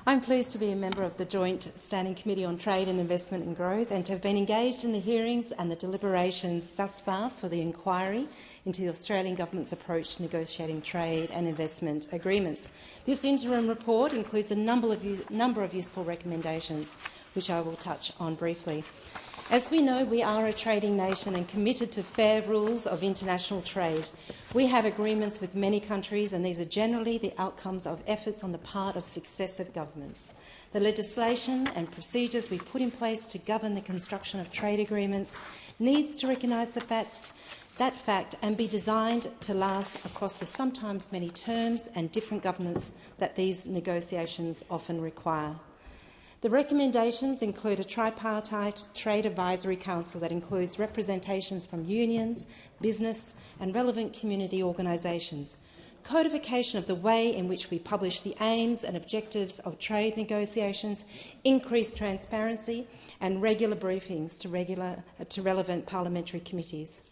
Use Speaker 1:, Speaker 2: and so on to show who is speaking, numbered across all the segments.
Speaker 1: I'm pleased to be a member of the Joint Standing Committee on Trade and Investment and Growth and to have been engaged in the hearings and the deliberations thus far for the inquiry into the Australian Government's approach to negotiating trade and investment agreements. This interim report includes a number of useful recommendations, which I will touch on briefly. As we know, we are a trading nation and committed to fair rules of international trade. We have agreements with many countries, and these are generally the outcomes of efforts on the part of successive governments. The legislation and procedures we put in place to govern the construction of trade agreements needs to recognise that fact and be designed to last across the sometimes many terms and different governments that these negotiations often require. The recommendations include a tripartite trade advisory council that includes representations from unions, business and relevant community organisations, codification of the way in which we publish the aims and objectives of trade negotiations, increased transparency and regular briefings to relevant parliamentary committees.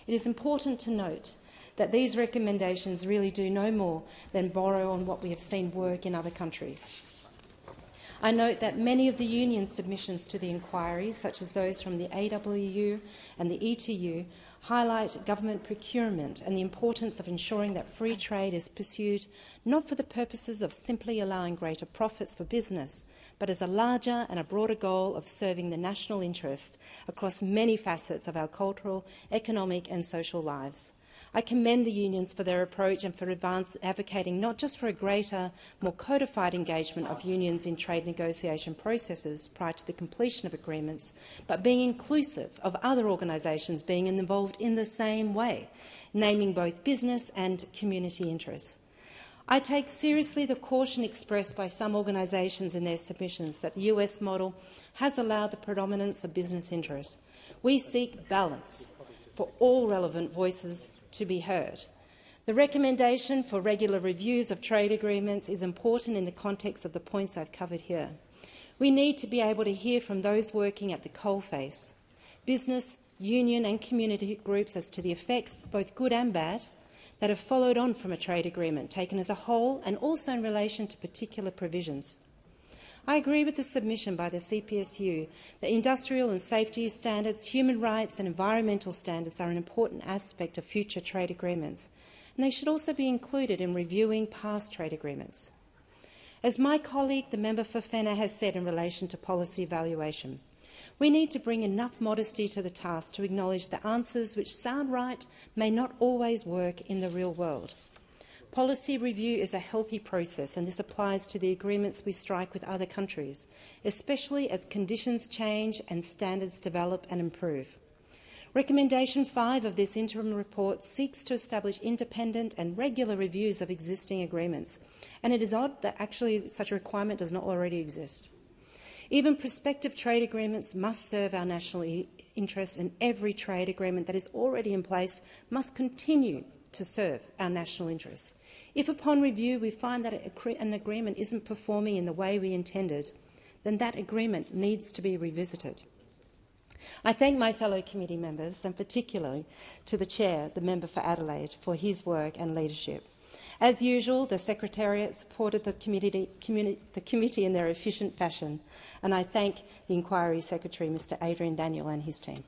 Speaker 1: It is important to note that these recommendations really do no more than borrow on what we have seen work in other countries. I note that many of the union submissions to the inquiry, such as those from the AWU and the ETU, highlight government procurement and the importance of ensuring that free trade is pursued not for the purposes of simply allowing greater profits for business, but as a larger and a broader goal of serving the national interest across many facets of our cultural, economic and social lives. I commend the unions for their approach and for advocating not just for a greater, more codified engagement of unions in trade negotiation processes prior to the completion of agreements, but being inclusive of other organisations being involved in the same way, naming both business and community interests. I take seriously the caution expressed by some organisations in their submissions that the US model has allowed the predominance of business interests. We seek balance for all relevant voices to be heard. The recommendation for regular reviews of trade agreements is important in the context of the points I've covered here. We need to be able to hear from those working at the coalface, business, union and community groups as to the effects, both good and bad, that have followed on from a trade agreement taken as a whole and also in relation to particular provisions. I agree with the submission by the CPSU that industrial and safety standards, human rights and environmental standards are an important aspect of future trade agreements, and they should also be included in reviewing past trade agreements. As my colleague, the member for Fenner, has said in relation to policy evaluation, we need to bring enough modesty to the task to acknowledge that answers which sound right may not always work in the real world. Policy review is a healthy process, and this applies to the agreements we strike with other countries, especially as conditions change and standards develop and improve. Recommendation 5 of this interim report seeks to establish independent and regular reviews of existing agreements, and it is odd that actually such a requirement does not already exist. Even prospective trade agreements must serve our national interests, and every trade agreement that is already in place must continue to serve our national interests. If upon review we find that an agreement isn't performing in the way we intended, then that agreement needs to be revisited. I thank my fellow committee members, and particularly to the Chair, the member for Adelaide, for his work and leadership. As usual, the Secretariat supported the committee in their efficient fashion, and I thank the Inquiry Secretary, Mr Adrian Daniel, and his team.